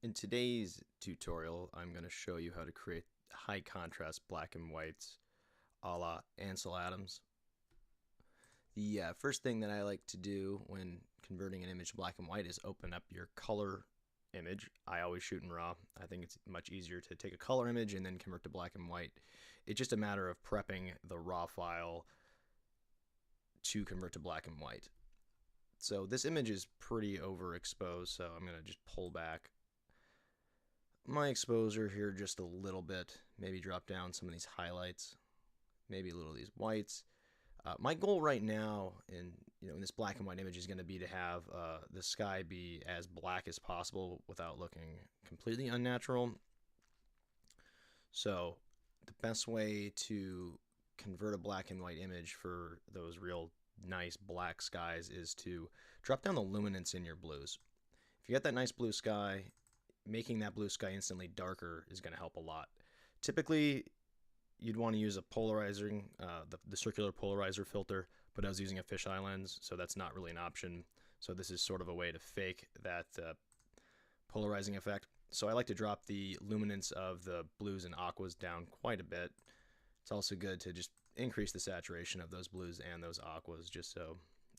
In today's tutorial, I'm going to show you how to create high contrast black and whites a la Ansel Adams. The first thing that I like to do when converting an image to black and white is open up your color image. I always shoot in RAW. I think it's much easier to take a color image and then convert to black and white. It's just a matter of prepping the RAW file to convert to black and white. So this image is pretty overexposed, so I'm going to just pull back my exposure here just a little bit, maybe drop down some of these highlights, maybe a little of these whites. My goal right now in this black and white image is going to be to have the sky be as black as possible without looking completely unnatural. So the best way to convert a black and white image for those real nice black skies is to drop down the luminance in your blues. If you got that nice blue sky, making that blue sky instantly darker is going to help a lot. Typically, you'd want to use a polarizing, the circular polarizer filter, but I was using a fisheye lens, so that's not really an option. So this is sort of a way to fake that polarizing effect. So I like to drop the luminance of the blues and aquas down quite a bit. It's also good to just increase the saturation of those blues and those aquas just so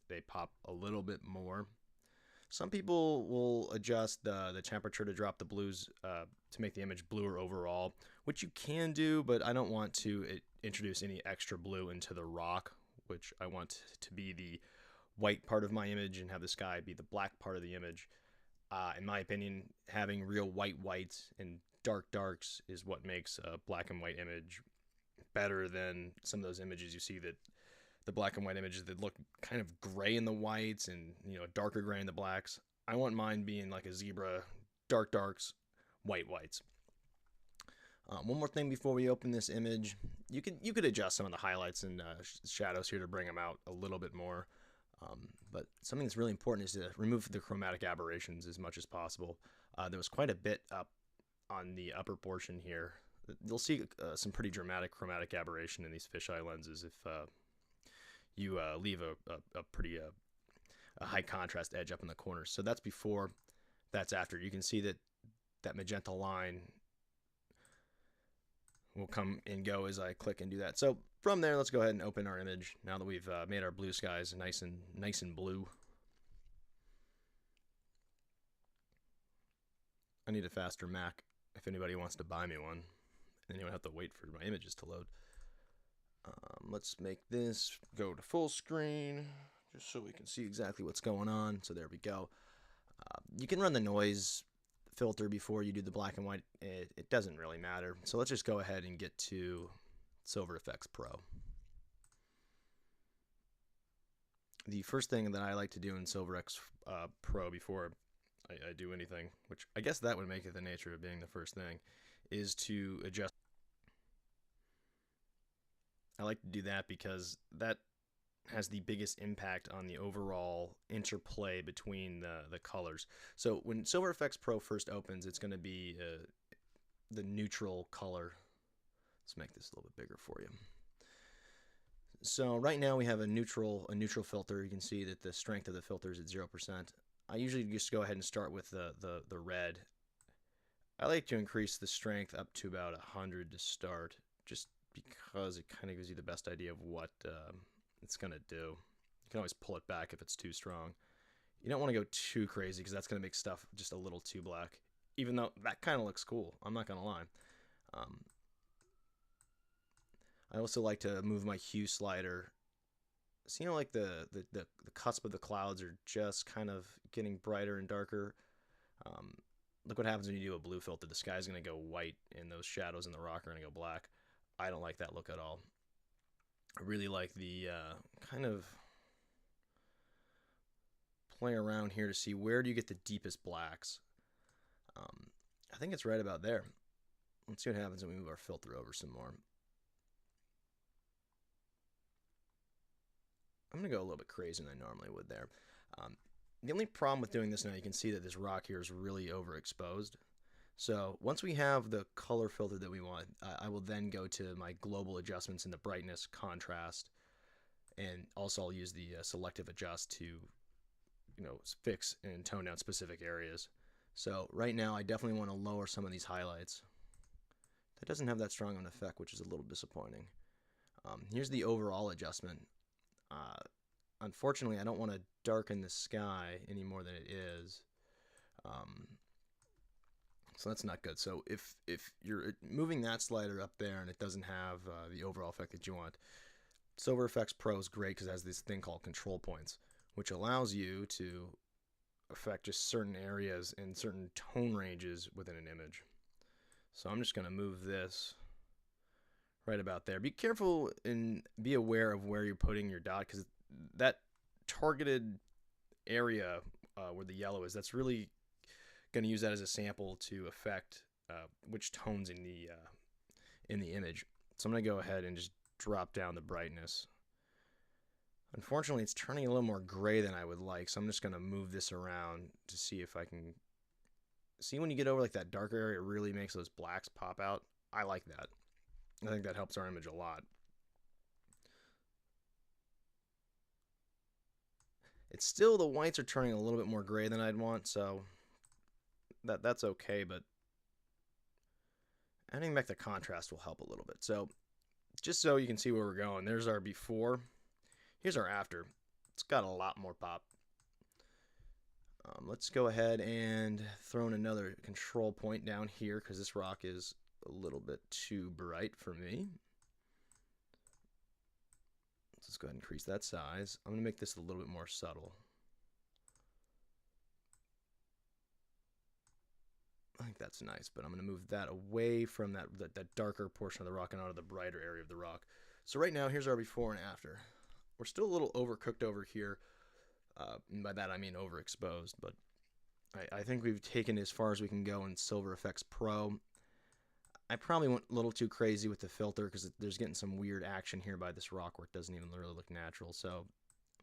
they pop a little bit more. Some people will adjust the temperature to drop the blues to make the image bluer overall, which you can do, but I don't want to introduce any extra blue into the rock, which I want to be the white part of my image and have the sky be the black part of the image. In my opinion, having real whites and dark darks is what makes a black and white image better than some of those images you see that the black and white images that look kind of gray in the whites and darker gray in the blacks. I want mine being like a zebra, dark darks, whites. One more thing before we open this image, you could adjust some of the highlights and shadows here to bring them out a little bit more. But something that's really important is to remove the chromatic aberrations as much as possible. There was quite a bit up on the upper portion here. You'll see some pretty dramatic chromatic aberration in these fisheye lenses if you leave a pretty a high contrast edge up in the corners. So that's before, that's after. You can see that magenta line will come and go as I click and do that. So from there, let's go ahead and open our image now that we've made our blue skies nice and blue. I need a faster Mac if anybody wants to buy me one. Then you don't have to wait for my images to load. Let's make this go to full screen just so we can see exactly what's going on. So there we go. You can run the noise filter before you do the black and white. It doesn't really matter. So let's just go ahead and get to Efex Pro. The first thing that I like to do in Efex Pro before I do anything, which I guess that would make it the nature of being the first thing, is to adjust. I like to do that because that has the biggest impact on the overall interplay between the colors. So when Efex Pro first opens, it's going to be the neutral color. Let's make this a little bit bigger for you. So right now we have a neutral filter. You can see that the strength of the filter is at 0%. I usually just go ahead and start with the red. I like to increase the strength up to about 100 to start, just because it kind of gives you the best idea of what it's going to do. You can always pull it back if it's too strong. You don't want to go too crazy because that's going to make stuff just a little too black, even though that kind of looks cool. I'm not going to lie. I also like to move my hue slider. So, like the cusp of the clouds are just kind of getting brighter and darker. Look what happens when you do a blue filter. The sky's going to go white and those shadows in the rock are going to go black. I don't like that look at all. I really like the kind of play around here to see where do you get the deepest blacks. I think it's right about there. Let's see what happens when we move our filter over some more. I'm going to go a little bit crazier than I normally would there. The only problem with doing this now, you can see that this rock here is really overexposed. So once we have the color filter that we want, I will then go to my global adjustments in the brightness, contrast, and also I'll use the selective adjust to fix and tone down specific areas. So right now I definitely want to lower some of these highlights. That doesn't have that strong of an effect, which is a little disappointing. Here's the overall adjustment. Unfortunately, I don't want to darken the sky any more than it is. So that's not good. So if you're moving that slider up there and it doesn't have the overall effect that you want, Silver Efex Pro is great because it has this thing called control points, which allows you to affect just certain areas and certain tone ranges within an image. So I'm just going to move this right about there. Be careful and be aware of where you're putting your dot, because that targeted area where the yellow is, that's really going to use that as a sample to affect which tones in the image. So I'm going to go ahead and just drop down the brightness. Unfortunately, it's turning a little more gray than I would like, so I'm just going to move this around to see if I can see when you get over like that darker area, it really makes those blacks pop out. I like that. I think that helps our image a lot. It's still, the whites are turning a little bit more gray than I'd want, so that's okay, but adding back the contrast will help a little bit. So just so you can see where we're going, there's our before. Here's our after. It's got a lot more pop. Let's go ahead and throw in another control point down here because this rock is a little bit too bright for me. Let's go ahead and increase that size. I'm going to make this a little bit more subtle. I think that's nice, but I'm going to move that away from that darker portion of the rock and onto the brighter area of the rock. So right now, here's our before and after. We're still a little overcooked over here. And by that I mean overexposed, but I think we've taken as far as we can go in Silver Efex Pro. I probably went a little too crazy with the filter because there's getting some weird action here by this rock where it doesn't even really look natural. So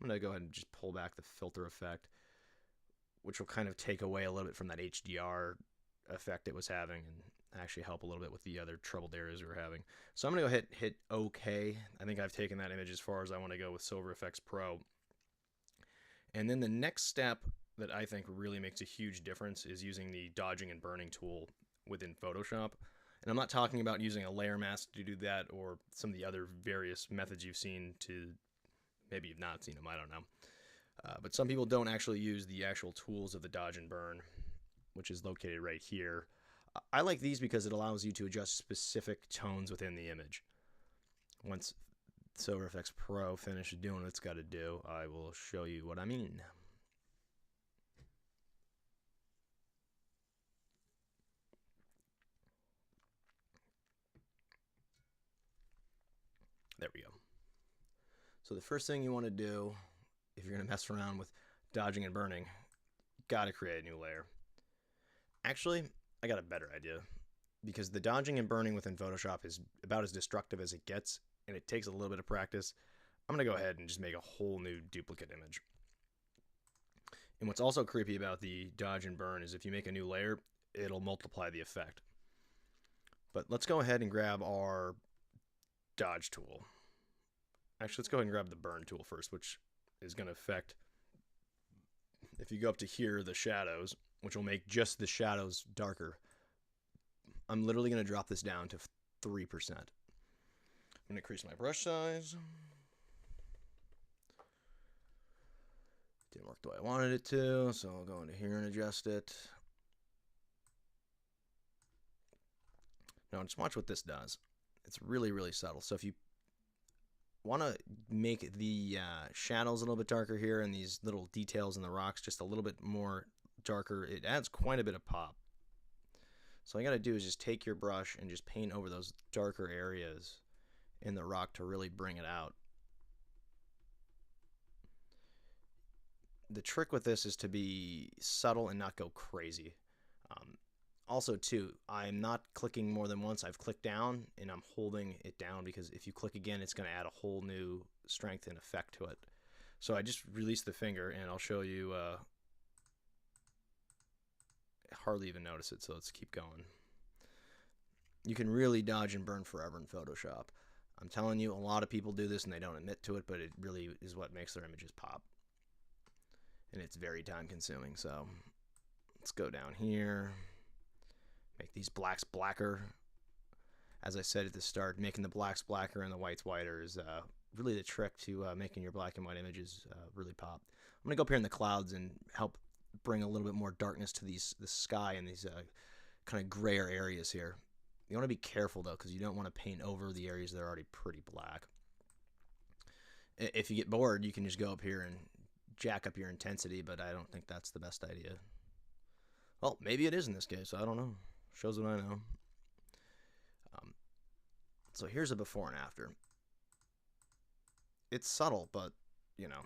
I'm going to go ahead and just pull back the filter effect, which will kind of take away a little bit from that HDR effect it was having and actually help a little bit with the other troubled areas we were having. So I'm going to go hit OK. I think I've taken that image as far as I want to go with Silver Efex Pro. And then the next step that I think really makes a huge difference is using the dodging and burning tool within Photoshop. And I'm not talking about using a layer mask to do that or some of the other various methods you've seen to, maybe you've not seen them, I don't know. But some people don't actually use the actual tools of the dodge and burn, which is located right here. I like these because it allows you to adjust specific tones within the image. Once Silver Efex Pro finishes doing what it's got to do, I will show you what I mean. There we go. So the first thing you want to do, if you're going to mess around with dodging and burning, got to create a new layer. Actually, I got a better idea, because the dodging and burning within Photoshop is about as destructive as it gets, and it takes a little bit of practice. I'm going to go ahead and just make a whole new duplicate image. And what's also creepy about the dodge and burn is if you make a new layer, it'll multiply the effect. But let's go ahead and grab our dodge tool. Actually, let's go ahead and grab the burn tool first, which is going to affect, if you go up to here, the shadows, which will make just the shadows darker. I'm literally going to drop this down to 3%. I'm going to increase my brush size. Didn't work the way I wanted it to, so I'll go into here and adjust it. Now just watch what this does. It's really, really subtle. So if you want to make the shadows a little bit darker here and these little details in the rocks just a little bit more darker, it adds quite a bit of pop. So all you got to do is just take your brush and just paint over those darker areas in the rock to really bring it out. The trick with this is to be subtle and not go crazy. Also too, I'm not clicking more than once. I've clicked down and I'm holding it down because if you click again, it's going to add a whole new strength and effect to it. So I just release the finger and I'll show you. Hardly even notice it, so let's keep going. You can really dodge and burn forever in Photoshop. I'm telling you, a lot of people do this and they don't admit to it, but it really is what makes their images pop. And it's very time consuming, so Let's go down here, make these blacks blacker. As I said at the start, making the blacks blacker and the whites whiter is really the trick to making your black and white images really pop. I'm going to go up here in the clouds and help bring a little bit more darkness to the sky and these kind of grayer areas here. You want to be careful though, because you don't want to paint over the areas that are already pretty black. If you get bored, you can just go up here and jack up your intensity, but I don't think that's the best idea. Well, maybe it is in this case. I don't know. Shows what I know. So here's a before and after. It's subtle, but you know,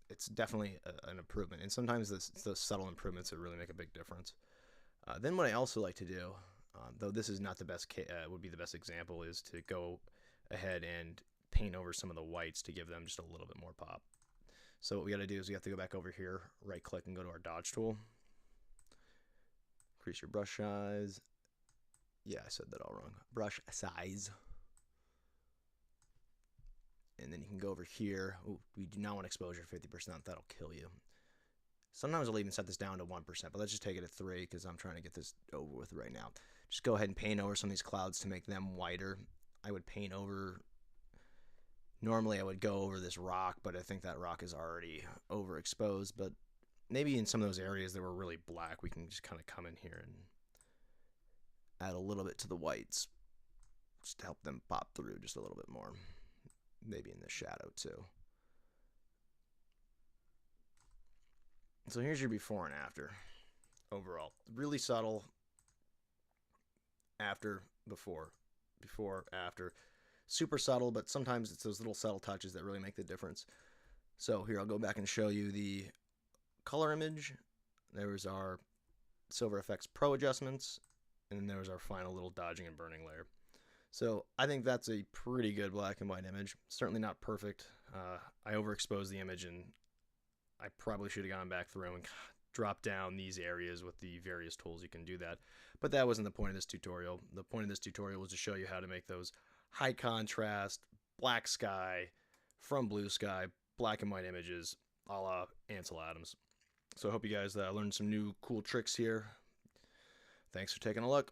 it's definitely an improvement. And sometimes those subtle improvements that really make a big difference. Then what I also like to do, though this is not the best, would be the best example, is to go ahead and paint over some of the whites to give them just a little bit more pop. So what we got to do is we have to go back over here, right click and go to our dodge tool. Increase your brush size. Yeah, I said that all wrong. Brush size. And then you can go over here. Ooh, we do not want exposure 50%. That'll kill you. Sometimes I'll even set this down to 1%, but let's just take it at 3 because I'm trying to get this over with right now. Just go ahead and paint over some of these clouds to make them whiter. I would paint over, normally I would go over this rock, but I think that rock is already overexposed. But maybe in some of those areas that were really black, we can just kind of come in here and add a little bit to the whites just to help them pop through just a little bit more. Maybe in the shadow too. So here's your before and after overall. Really subtle. After, before, before, after. Super subtle, but sometimes it's those little subtle touches that really make the difference. So here, I'll go back and show you the color image. There was our Silver Efex Pro adjustments, and then there was our final little dodging and burning layer. So I think that's a pretty good black and white image. Certainly not perfect. I overexposed the image, and I probably should have gone back through and dropped down these areas with the various tools you can do that. But that wasn't the point of this tutorial. The point of this tutorial was to show you how to make those high contrast, black sky from blue sky, black and white images, a la Ansel Adams. So I hope you guys learned some new cool tricks here. Thanks for taking a look.